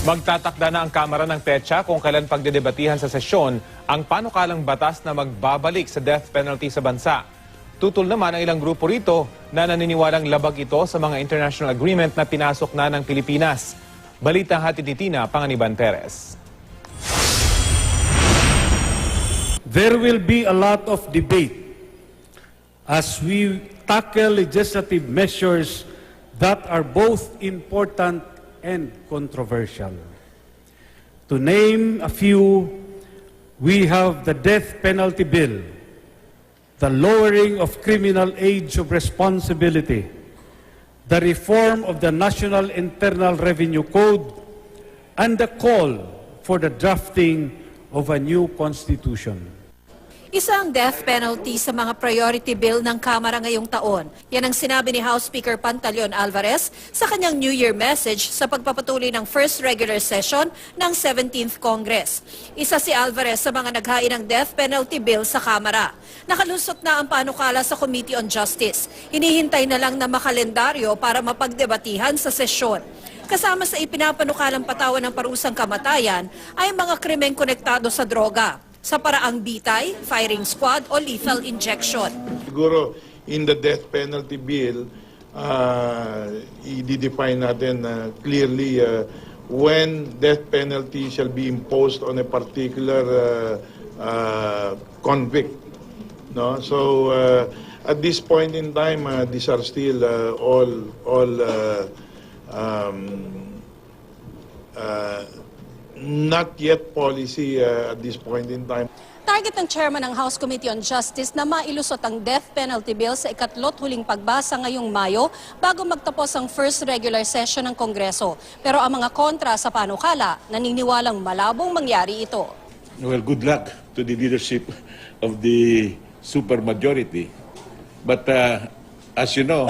Magtatakda na ang Kamara ng petsa kung kailan pagdedebatihan sa sesyon ang panukalang batas na magbabalik sa death penalty sa bansa. Tutol naman ang ilang grupo rito na naniniwalang labag ito sa mga international agreement na pinasok na ng Pilipinas. Balita hatid ni Tina Panganiban Perez. There will be a lot of debate as we tackle legislative measures that are both important and controversial. To name a few, we have the death penalty bill, the lowering of criminal age of responsibility, the reform of the National Internal Revenue Code, and the call for the drafting of a new constitution. Isa ang death penalty sa mga priority bill ng Kamara ngayong taon. Yan ang sinabi ni House Speaker Pantaleon Alvarez sa kanyang New Year message sa pagpapatuloy ng first regular session ng 17th Congress. Isa si Alvarez sa mga naghain ng death penalty bill sa Kamara. Nakalusot na ang panukala sa Committee on Justice. Hinihintay na lang na makalendaryo para mapagdebatihan sa sesyon. Kasama sa ipinapanukalang patawan ng parusang kamatayan ay mga krimeng konektado sa droga, sa paraang bitay, firing squad o lethal injection. Siguro in the death penalty bill, i-define natin clearly when death penalty shall be imposed on a particular convict. No? So at this point in time, these are still all not yet policy at this point in time. Target ng chairman ng House Committee on Justice na mailusot ang death penalty bill sa ikatlot huling pagbasa ngayong Mayo bago magtapos ang first regular session ng Kongreso. Pero ang mga kontra sa panukala, naniniwalang malabong mangyari ito. Well, good luck to the leadership of the supermajority. But as you know,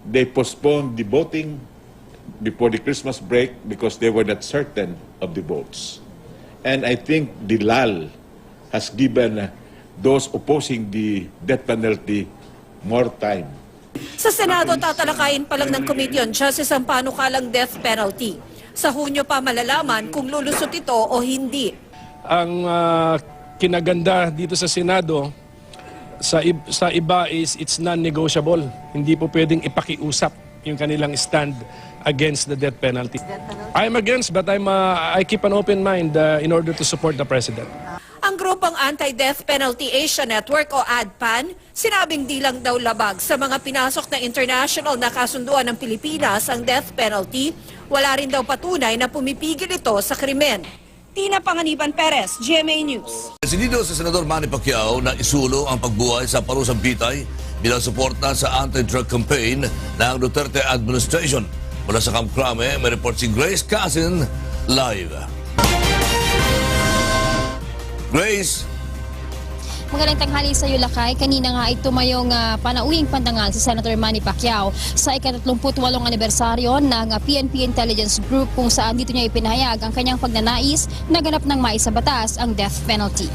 they postponed the voting before the Christmas break because they were not certain of the votes. And I think the lull has given those opposing the death penalty more time. Sa Senado, tatalakayin pa lang ng Committee on Justice ang panukalang death penalty. Sa Hunyo pa malalaman kung lulusot ito o hindi. Ang kinaganda dito sa Senado, sa iba is it's non-negotiable. Hindi po pwedeng ipakiusap yung kanilang stand against the death penalty. I'm against, but I keep an open mind in order to support the President. Ang grupong Anti-Death Penalty Asia Network o ADPAN, sinabing di lang daw labag sa mga pinasok na international na kasunduan ng Pilipinas ang death penalty, wala rin daw patunay na pumipigil ito sa krimen. Tina Panganiban Perez, GMA News. Desidido sa Senador Manny Pacquiao na isulo ang pagbuhay sa parusang bitay bilang suporta sa anti-drug campaign ng Duterte administration. Mula sa Camp Crame, may report si Grace Casin live. Grace. Magandang tanghali sa iyo, Lakay. Kanina nga ay tumayong panauwing pandangal si Senator Manny Pacquiao sa ika-38 anibersaryo ng PNP Intelligence Group kung saan dito niya ipinahayag ang kanyang pagnanais na ganap ng maisabatas ang death penalty.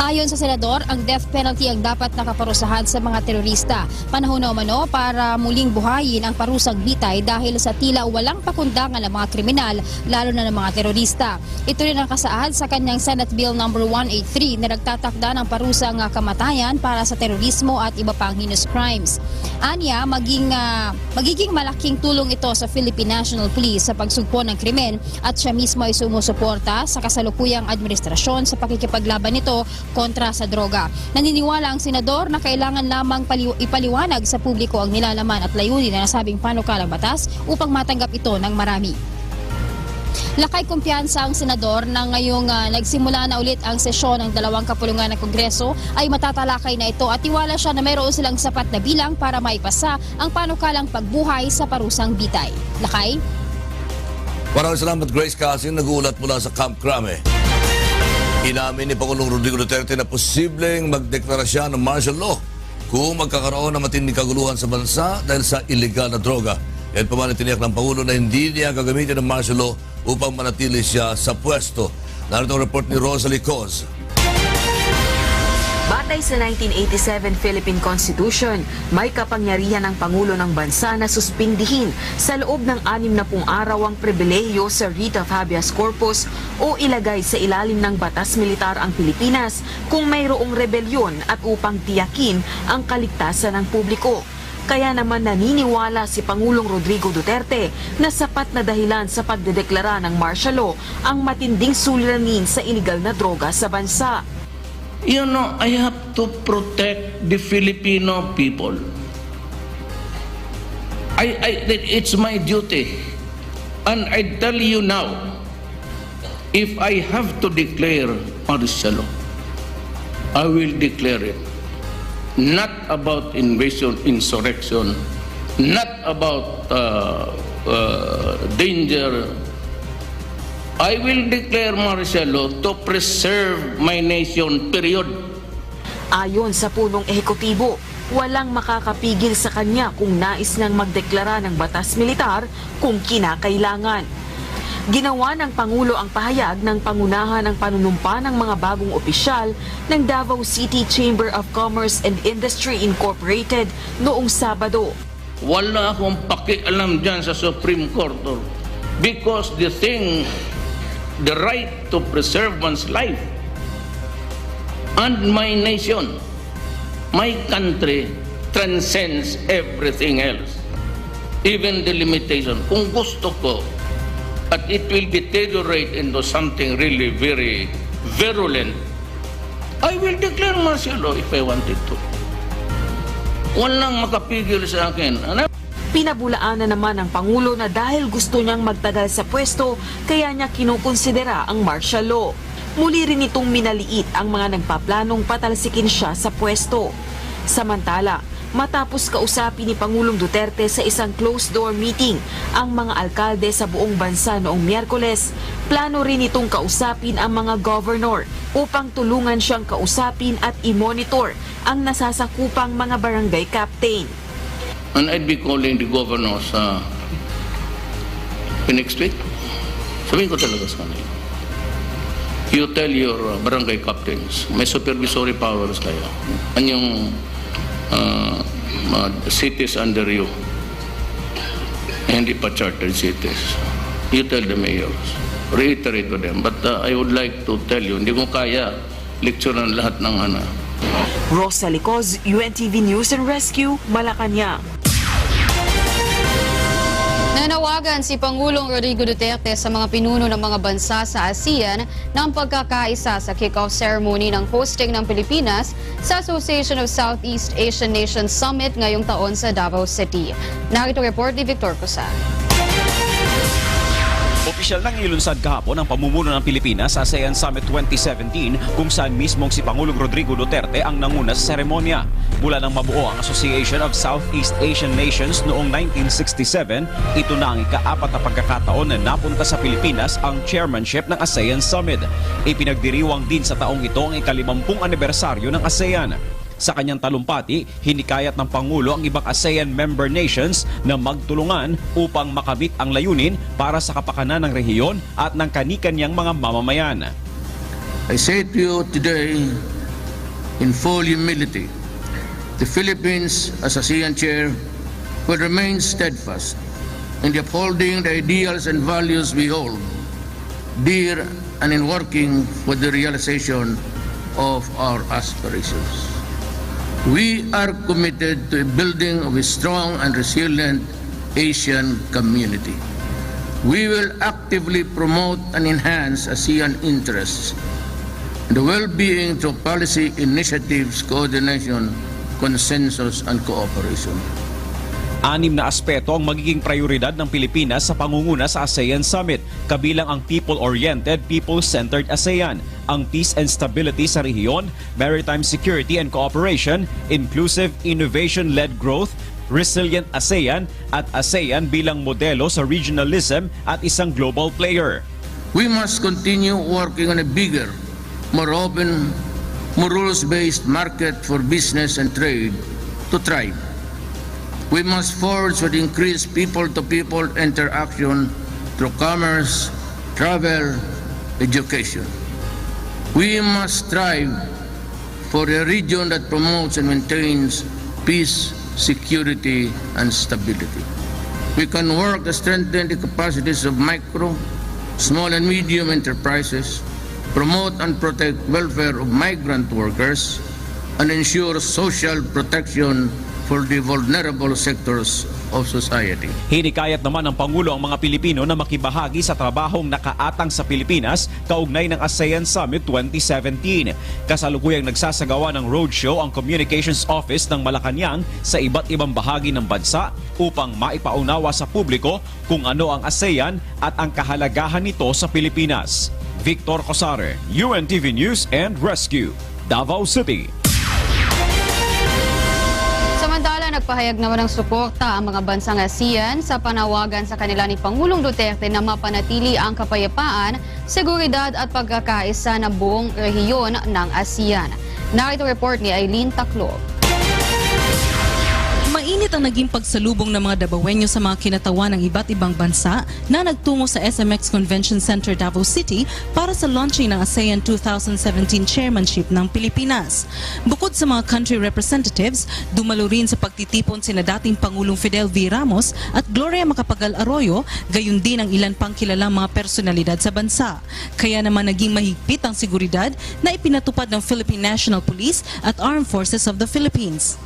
Ayon sa Senador, ang death penalty ang dapat nakaparusahan sa mga terorista. Panahon na umano para muling buhayin ang parusang bitay dahil sa tila walang pakundangan ng mga kriminal, lalo na ng mga terorista. Ito rin ang kasaad sa kanyang Senate Bill No. 183 na nagtatakda ng parusang kamatayan para sa terorismo at iba pang heinous crimes. Anya, magiging malaking tulong ito sa Philippine National Police sa pagsugpo ng krimen at siya mismo ay sumusuporta sa kasalukuyang administrasyon sa pakikipaglaban nito kontra sa droga. Naniniwala ang senador na kailangan lamang ipaliwanag sa publiko ang nilalaman at layunin na nasabing panukalang batas upang matanggap ito ng marami. Lakay kumpiyansa ang senador na ngayong nagsimula na ulit ang sesyon ng dalawang kapulungan ng Kongreso ay matatalakay na ito at tiwala siya na mayroon silang sapat na bilang para maipasa ang panukalang pagbuhay sa parusang bitay. Lakay? Maraming salamat, Grace Casin, nag-uulat mula sa Camp Crame. Inamin ni Pangulong Rodrigo Duterte na posibleng magdeklara siya ng martial law kung magkakaroon ng matinding kaguluhan sa bansa dahil sa iligal na droga. Yan pa man itiniyak ng Pangulo na hindi niya gagamitin ng martial law upang manatili siya sa pwesto. Narito ang report ni Rosalie Coz. Batay sa 1987 Philippine Constitution, may kapangyarihan ng Pangulo ng Bansa na suspindihin sa loob ng 60 araw ang pribilehiyo sa writ of habeas corpus o ilagay sa ilalim ng batas militar ang Pilipinas kung mayroong rebelyon at upang tiyakin ang kaligtasan ng publiko. Kaya naman naniniwala si Pangulong Rodrigo Duterte na sapat na dahilan sa pagdedeklara ng martial law ang matinding suliranin sa iligal na droga sa bansa. You know, I have to protect the Filipino people. It's my duty. And I tell you now, if I have to declare martial law, I will declare it. Not about invasion, insurrection, not about danger. I will declare martial law to preserve my nation, period. Ayon sa punong ehekutibo, walang makakapigil sa kanya kung nais niyang magdeklara ng batas militar kung kinakailangan. Ginawa ng Pangulo ang pahayag ng pangunahan ng panunumpa ng mga bagong opisyal ng Davao City Chamber of Commerce and Industry Incorporated noong Sabado. Wala akong pakialam dyan sa Supreme Court because the right to preserve one's life and my nation, my country transcends everything else, even the limitation. Kung gusto ko at it will deteriorate into something really very virulent, I will declare martial law if I wanted to. Walang makapigil sa akin. Pinabulaanan naman ng Pangulo na dahil gusto niyang magtagal sa pwesto, kaya niya kinukonsidera ang martial law. Muli rin itong minaliit ang mga nagpaplanong patalsikin siya sa pwesto. Samantala, matapos kausapin ni Pangulong Duterte sa isang closed-door meeting ang mga alkalde sa buong bansa noong Miyerkules, plano rin itong kausapin ang mga governor upang tulungan siyang kausapin at i-monitor ang nasasakupang mga barangay captain. And I'd be calling the governors next week. Sabihin ko talaga sa kanila. You tell your barangay captains, may supervisory powers kayo. Anyong cities under you, hindi pa chartered cities. You tell the mayors, reiterate to them. But I would like to tell you, hindi ko kaya lecturean lahat ng Rosa Licoz, UNTV News and Rescue, Malacanang. Nanawagan si Pangulong Rodrigo Duterte sa mga pinuno ng mga bansa sa ASEAN ng pagkakaisa sa kick-off ceremony ng hosting ng Pilipinas sa Association of Southeast Asian Nations Summit ngayong taon sa Davao City. Narito report ni Victor Cosa. Opisyal nang ilunsad kahapon ang pamumuno ng Pilipinas sa ASEAN Summit 2017 kung saan mismong si Pangulong Rodrigo Duterte ang nanguna sa seremonya. Mula nang mabuo ang Association of Southeast Asian Nations noong 1967, ito na ang ika-4 na pagkakataon na napunta sa Pilipinas ang chairmanship ng ASEAN Summit. Ipinagdiriwang din sa taong ito ang ika-50 anibersaryo ng ASEAN. Sa kanyang talumpati, hinikayat ng Pangulo ang ibang ASEAN member nations na magtulungan upang makamit ang layunin para sa kapakanan ng rehiyon at ng kani-kanyang mga mamamayan. I say to you today, in full humility, the Philippines as ASEAN chair will remain steadfast in upholding the ideals and values we hold dear and in working for the realization of our aspirations. We are committed to building of a strong and resilient Asian community. We will actively promote and enhance ASEAN interests, the well-being through policy initiatives, coordination, consensus, and cooperation. 6 na aspeto ang magiging prioridad ng Pilipinas sa pangunguna sa ASEAN Summit, kabilang ang people-oriented, people-centered ASEAN, ang peace and stability sa rehiyon, maritime security and cooperation, inclusive innovation-led growth, resilient ASEAN, at ASEAN bilang modelo sa regionalism at isang global player. We must continue working on a bigger, more open, more rules-based market for business and trade to thrive. We must forge with increased people-to-people interaction through commerce, travel, education. We must strive for a region that promotes and maintains peace, security, and stability. We can work to strengthen the capacities of micro, small and medium enterprises, promote and protect welfare of migrant workers, and ensure social protection for the vulnerable sectors of society. Hinikayat naman ng Pangulo ang mga Pilipino na makibahagi sa trabahong nakaatang sa Pilipinas kaugnay ng ASEAN Summit 2017. Kasalukuyang nagsasagawa ng roadshow ang Communications Office ng Malacanang sa iba't ibang bahagi ng bansa upang maipaunawa sa publiko kung ano ang ASEAN at ang kahalagahan nito sa Pilipinas. Victor Cosare, UNTV News and Rescue, Davao City. Samantala, nagpahayag naman ng suporta ang mga bansang ASEAN sa panawagan sa kanila ni Pangulong Duterte na mapanatili ang kapayapaan, seguridad at pagkakaisa ng buong rehiyon ng ASEAN. Narito report ni Aileen Taclob. Mainit ang naging pagsalubong ng mga Davaoenyo sa mga kinatawan ng iba't ibang bansa na nagtungo sa SMX Convention Center Davao City para sa launching ng ASEAN 2017 chairmanship ng Pilipinas. Bukod sa mga country representatives, dumalo rin sa pagtitipon sina dating Pangulong Fidel V. Ramos at Gloria Macapagal Arroyo, gayon din ang ilan pang kilalang mga personalidad sa bansa. Kaya naman naging mahigpit ang seguridad na ipinatupad ng Philippine National Police at Armed Forces of the Philippines.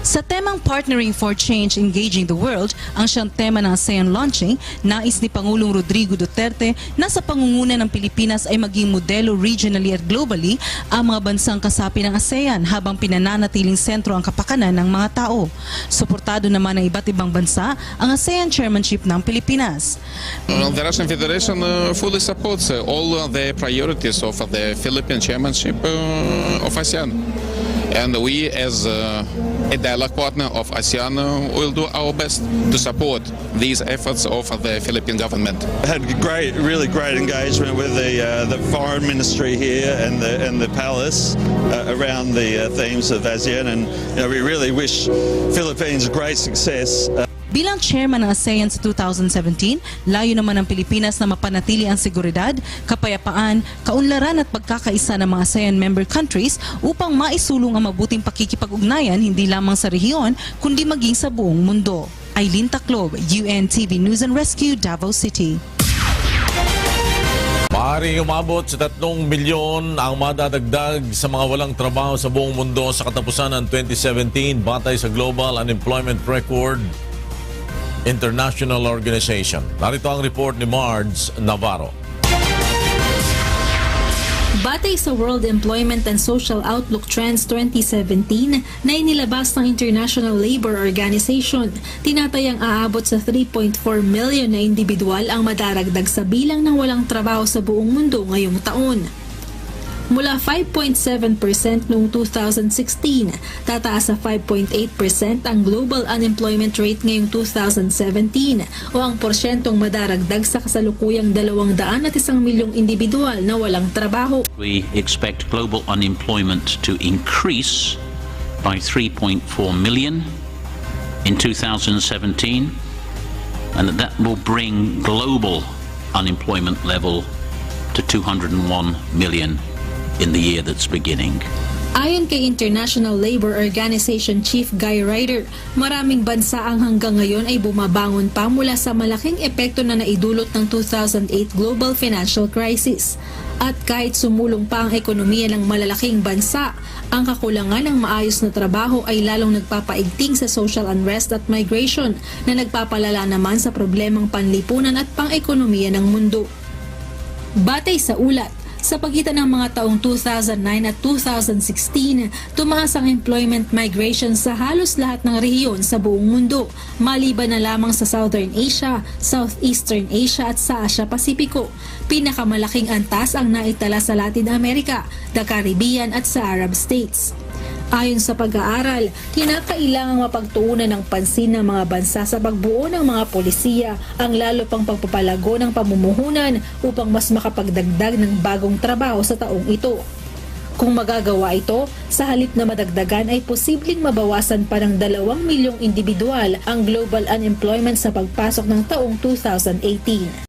Sa temang Partnering for Change, Engaging the World, ang siyang tema ng ASEAN launching, nais ni Pangulong Rodrigo Duterte na sa pangunguna ng Pilipinas ay maging modelo regionally at globally ang mga bansang kasapi ng ASEAN habang pinananatiling sentro ang kapakanan ng mga tao. Suportado naman ng iba't ibang bansa ang ASEAN chairmanship ng Pilipinas. The Russian Federation fully supports all the priorities of the Philippine chairmanship of ASEAN. And we, as a dialogue partner of ASEAN, will do our best to support these efforts of the Philippine government. I had really great engagement with the foreign ministry here and the palace around the themes of ASEAN, and we really wish Philippines great success. Bilang chairman ng ASEAN sa 2017, layo naman ng Pilipinas na mapanatili ang seguridad, kapayapaan, kaunlaran at pagkakaisa ng mga ASEAN member countries upang maisulong ang mabuting pakikipag-ugnayan hindi lamang sa rehiyon kundi maging sa buong mundo. Aileen Taclob, UNTV News and Rescue, Davao City. Maaaring umabot sa 3 milyon ang madadagdag sa mga walang trabaho sa buong mundo sa katapusan ng 2017 batay sa Global Unemployment Record International Organization. Narito ang report ni Marge Navarro. Batay sa World Employment and Social Outlook Trends 2017 na inilabas ng International Labour Organization, tinatayang aabot sa 3.4 million na individual ang madaragdag sa bilang ng walang trabaho sa buong mundo ngayong taon. Mula 5.7% noong 2016, tataas sa 5.8% ang global unemployment rate ngayong 2017 o ang porsyentong madaragdag sa kasalukuyang 201 milyong individual na walang trabaho. We expect global unemployment to increase by 3.4 million in 2017, and that will bring global unemployment level to 201 million in the year that's beginning. Ayon kay International Labour Organization Chief Guy Ryder, maraming bansa ang hanggang ngayon ay bumabangon pa mula sa malaking epekto na naidulot ng 2008 global financial crisis. At kahit sumulong pa ang ekonomiya ng malalaking bansa, ang kakulangan ng maayos na trabaho ay lalong nagpapaigting sa social unrest at migration na nagpapalala naman sa problemang panlipunan at pang-ekonomiya ng mundo. Batay sa ulat, sa pagitan ng mga taong 2009 at 2016, tumaas ang employment migration sa halos lahat ng rehiyon sa buong mundo, maliban na lamang sa Southern Asia, Southeastern Asia at sa Asia-Pasipiko. Pinakamalaking antas ang naitala sa Latin America, the Caribbean at sa Arab States. Ayon sa pag-aaral, kinakailangang mapagtuunan ng pansin ng mga bansa sa pagbuo ng mga polisiya ang lalo pang pagpapalago ng pamumuhunan upang mas makapagdagdag ng bagong trabaho sa taong ito. Kung magagawa ito, sa halip na madagdagan ay posibleng mabawasan pa ng 2 milyong individual ang global unemployment sa pagpasok ng taong 2018.